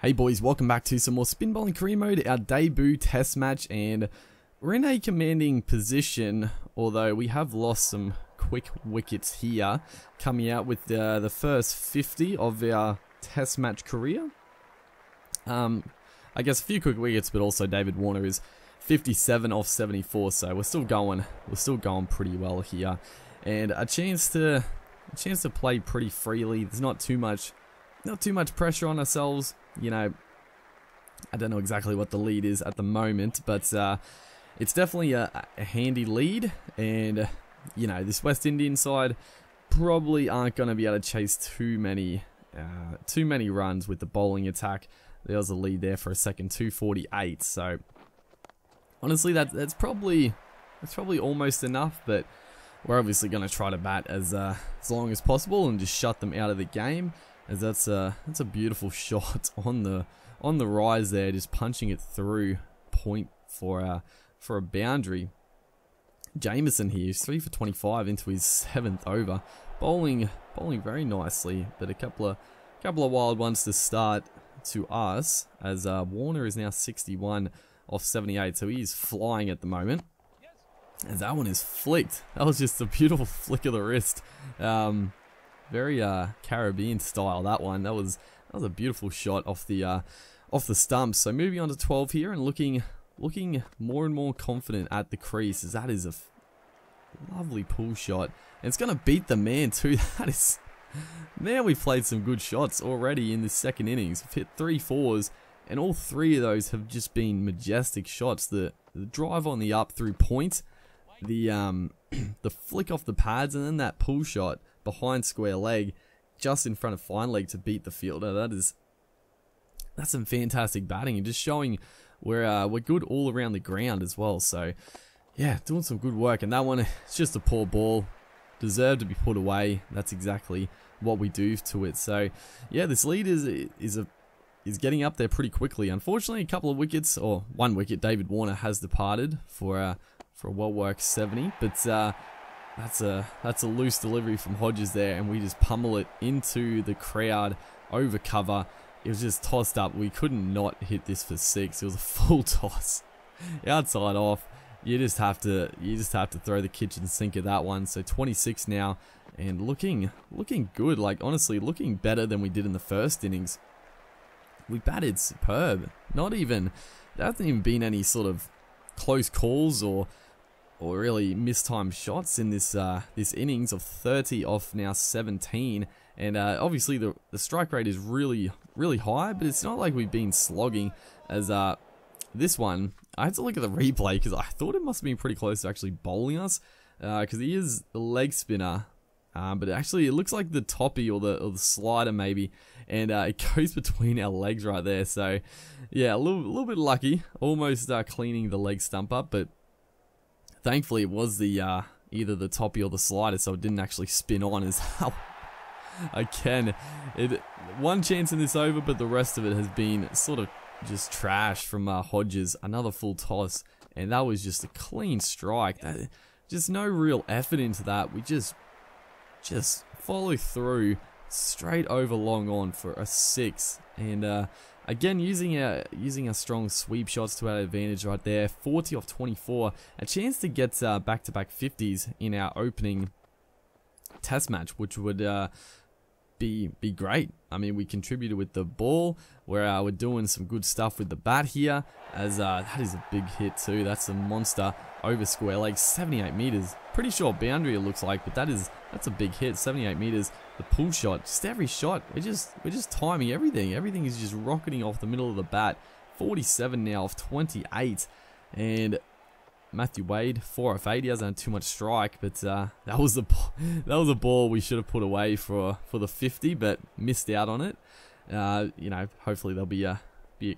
Hey boys, welcome back to some more spin bowling career mode, our debut test match, and we're in a commanding position, although we have lost some quick wickets here, coming out with the first 50 of our test match career. I guess a few quick wickets, but also David Warner is 57 off 74, so we're still going pretty well here, and a chance to play pretty freely. There's not too much pressure on ourselves. You know, I don't know exactly what the lead is at the moment, but it's definitely a handy lead, and you know, this West Indian side probably aren't going to be able to chase too many runs with the bowling attack. There was a lead there for a second, 248. So honestly, that's probably almost enough, but we're obviously going to try to bat as long as possible and just shut them out of the game. As that's a beautiful shot on the rise there, just punching it through point for a boundary. Jameson here is 3 for 25 into his 7th over, bowling very nicely, but a couple of wild ones to start to us. As Warner is now 61 off 78, so he's flying at the moment. As that one is flicked, that was just a beautiful flick of the wrist. Very Caribbean style, that one. That was a beautiful shot off the stumps. So moving on to 12 here and looking more and more confident at the crease, as that is a lovely pull shot. And it's going to beat the man too. That is, man, we've played some good shots already in this second innings. We've hit 3 fours, and all 3 of those have just been majestic shots. The drive on the up through point, the flick off the pads, and then that pull shot behind square leg, just in front of fine leg to beat the fielder. That's some fantastic batting, and just showing we're good all around the ground as well. So yeah, doing some good work. And that one, it's just a poor ball, deserved to be put away. That's exactly what we do to it. So yeah, this lead is getting up there pretty quickly. Unfortunately, a couple of wickets, or 1 wicket, David Warner has departed for a well-worked 70, but that's a loose delivery from Hodges there, and we just pummel it into the crowd over cover. It was just tossed up. We couldn't not hit this for 6. It was a full toss, outside off. You just have to throw the kitchen sink at that one. So 26 now, and looking good. Like, honestly, looking better than we did in the first innings. We batted superb. There hasn't even been any sort of close calls or really mistimed shots in this innings of 30 off now 17, and obviously the strike rate is really high, but it's not like we've been slogging. As this one, I had to look at the replay because I thought it must have been pretty close to actually bowling us, because he is the leg spinner, but actually it looks like the toppy or the slider maybe, and it goes between our legs right there. So yeah, a little bit lucky, almost cleaning the leg stump up, but thankfully it was the either the toppy or the slider, so it didn't actually spin on. As how again, one chance in this over, but the rest of it has been sort of just trash from Hodges. Another full toss, and that was just a clean strike. Just no real effort into that. We just follow through straight over long on for a 6, and again, using our strong sweep shots to our advantage right there. 40 off 24. A chance to get back-to-back 50s in our opening test match, which would be great. I mean, we contributed with the ball. We're doing some good stuff with the bat here, as that is a big hit too. That's a monster over square leg, 78 meters. Pretty short boundary it looks like, but that's a big hit, 78 meters. The pull shot, just every shot, we're just timing everything. Everything is just rocketing off the middle of the bat. 47 now off 28, and Matthew Wade 4 off 8. He hasn't had too much strike, but that was a ball we should have put away for the 50, but missed out on it. You know, hopefully there'll be a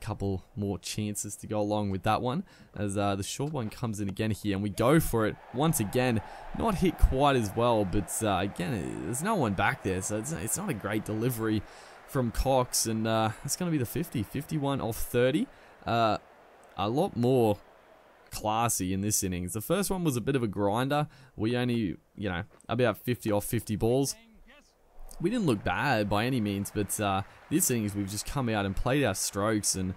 couple more chances to go along with that one, as the short one comes in again here, and we go for it once again. Not hit quite as well, but again, there's no one back there, so it's not a great delivery from Cox, and it's going to be the 50. 51 off 30. A lot more classy in this innings. The first one was a bit of a grinder. We only, about 50 off 50 balls. we didn't look bad by any means, but this innings we've just come out and played our strokes, and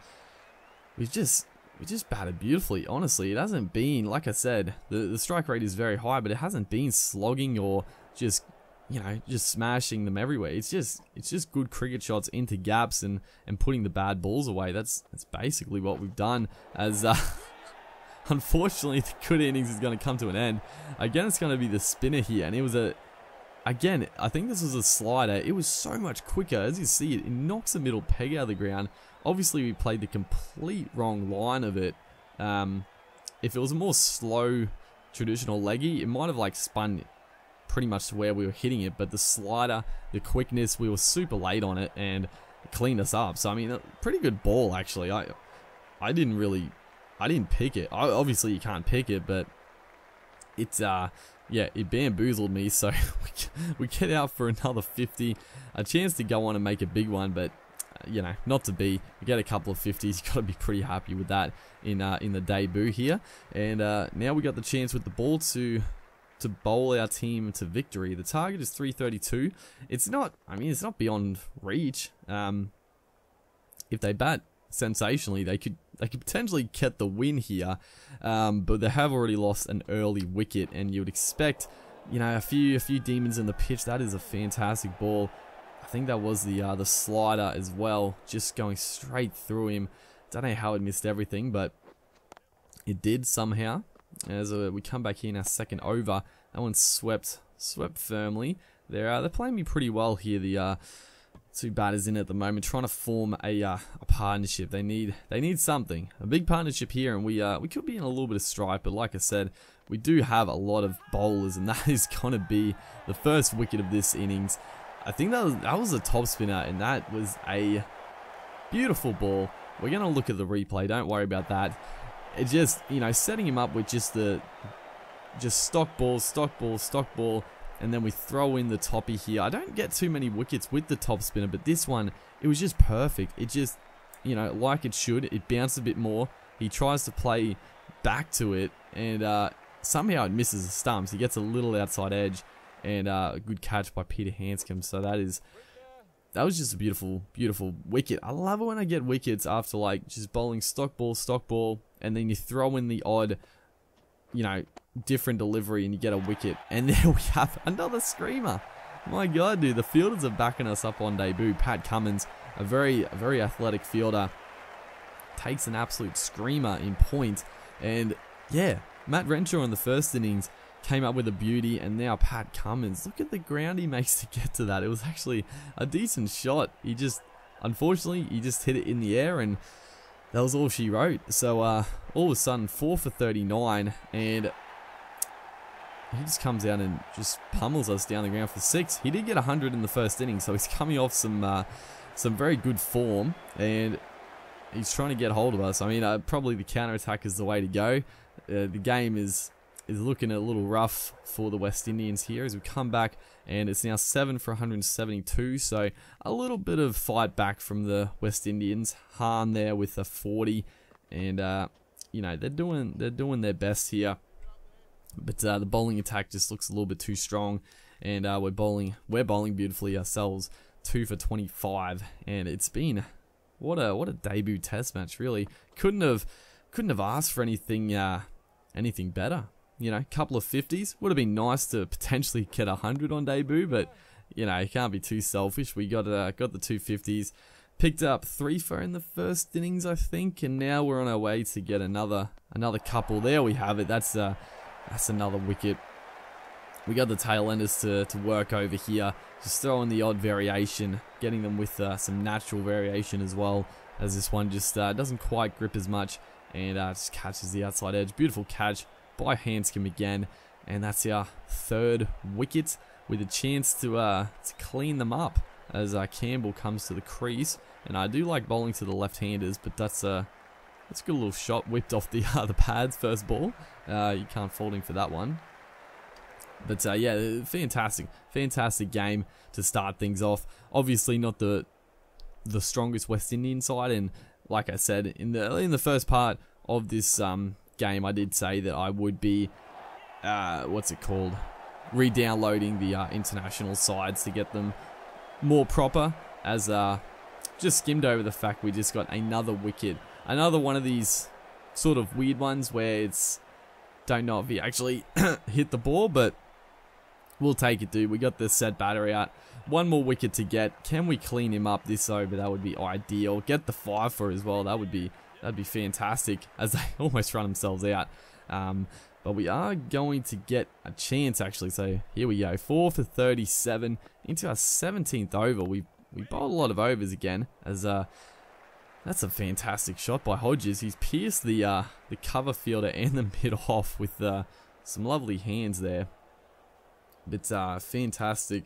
we just batted beautifully. Honestly, it hasn't been, like I said, the strike rate is very high, but it hasn't been slogging or just, you know, just smashing them everywhere. It's just good cricket shots into gaps and putting the bad balls away. That's basically what we've done. As unfortunately, the good innings is going to come to an end. Again, it's going to be the spinner here, and it was again, I think this was a slider. It was so much quicker. As you see, it knocks the middle peg out of the ground. Obviously, we played the complete wrong line of it. If it was a more slow, traditional leggy, it might have like spun pretty much to where we were hitting it. But the slider, the quickness, we were super late on it, and it cleaned us up. So I mean, a pretty good ball actually. I didn't pick it. Obviously, you can't pick it, but it's yeah, it bamboozled me. So we get out for another 50, a chance to go on and make a big one, but you know, not to be. You get a couple of 50s, you got to be pretty happy with that in the debut here. And now we got the chance with the ball to bowl our team to victory. The target is 332. It's not, I mean, it's not beyond reach. If they bat sensationally, they could potentially get the win here, but they have already lost an early wicket, and you would expect, you know, a few demons in the pitch. That is a fantastic ball. I think that was the slider as well, just going straight through him. Don't know how it missed everything, but it did somehow. As we come back here in our second over, that one swept firmly. They're playing me pretty well here. The two batters in at the moment, trying to form a partnership. They need something, a big partnership here, and we could be in a little bit of strife. But like I said, we do have a lot of bowlers, and that is gonna be the first wicket of this innings. I think that was a top spinner, and that was a beautiful ball. We're gonna look at the replay. Don't worry about that. It just, you know, setting him up with just stock ball. And then we throw in the toppy here. I don't get too many wickets with the top spinner, but this one, it was just perfect. It just, you know, like it should. It bounced a bit more. He tries to play back to it, and somehow it misses the stumps. He gets a little outside edge, and a good catch by Peter Hanscom. So that was just a beautiful wicket. I love it when I get wickets after like just bowling stock ball, and then you throw in the odd, you know, different delivery, and you get a wicket. And there we have another screamer. My god, dude, the fielders are backing us up on debut. Pat Cummins, a very athletic fielder, takes an absolute screamer in point. And yeah, Matt Renshaw in the first innings came up with a beauty, and now Pat Cummins, look at the ground he makes to get to that. It was actually a decent shot. Unfortunately, he just hit it in the air, and that was all she wrote. So all of a sudden, 4 for 39, and he just comes out and just pummels us down the ground for 6. He did get 100 in the first inning, so he's coming off some very good form, and he's trying to get hold of us. I mean, probably the counter-attack is the way to go. The game is looking a little rough for the West Indians here as we come back, and it's now 7 for 172, so a little bit of fight back from the West Indians. Hahn there with a 40, and you know, they're doing their best here, but the bowling attack just looks a little bit too strong, and we're bowling beautifully ourselves. 2 for 25, and it's been what a debut test match. Really couldn't have asked for anything better. You know, a couple of 50s. Would have been nice to potentially get 100 on debut, but, you know, you can't be too selfish. We got the 250s. Picked up 3 for in the first innings, I think, and now we're on our way to get another couple. There we have it. That's another wicket. We got the tail enders to work over here. Just throwing the odd variation, getting them with some natural variation as well, as this one just doesn't quite grip as much, and just catches the outside edge. Beautiful catch by Hanscom again, and that's our 3rd wicket, with a chance to clean them up as Campbell comes to the crease. And I do like bowling to the left-handers, but that's a good little shot whipped off the pads first ball. You can't fault him for that one. But yeah, fantastic game to start things off. Obviously not the strongest West Indian side, and like I said in the first part of this game, I did say that I would be re-downloading the international sides to get them more proper, as just skimmed over the fact we just got another wicket. Another one of these sort of weird ones where it's don't know if he actually hit the ball, but we'll take it, dude. We got the set battery out. One more wicket to get. Can we clean him up this over? That would be ideal. Get the 5 for as well. That'd be fantastic, as they almost run themselves out. But we are going to get a chance, actually. So here we go. 4 for 37 into our 17th over. We bowled a lot of overs again, as that's a fantastic shot by Hodges. He's pierced the cover fielder and the mid off with some lovely hands there. But fantastic.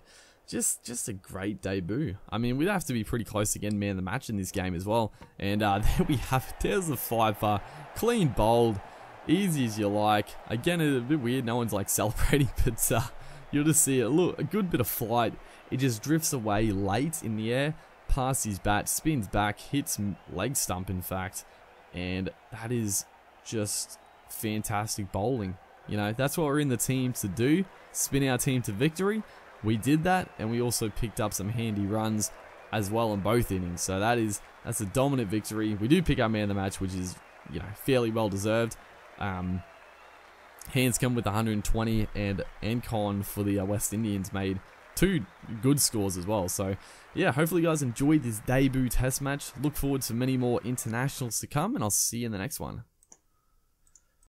Just a great debut. I mean, we'd have to be pretty close to getting man of the match in this game as well. And there we have it. There's the 5 for clean bowled. Easy as you like. Again, it's a bit weird. No one's like celebrating, but you'll just see it. Look, a good bit of flight. It just drifts away late in the air, past his bat, spins back, hits leg stump, in fact. And that is just fantastic bowling. You know, that's what we're in the team to do. Spin our team to victory. We did that, and we also picked up some handy runs as well in both innings. So that's a dominant victory. We do pick up man of the match, which is, you know, fairly well deserved. Hanscom with 120 and Con for the West Indians made 2 good scores as well. So yeah, hopefully you guys enjoyed this debut test match. Look forward to many more internationals to come, and I'll see you in the next one.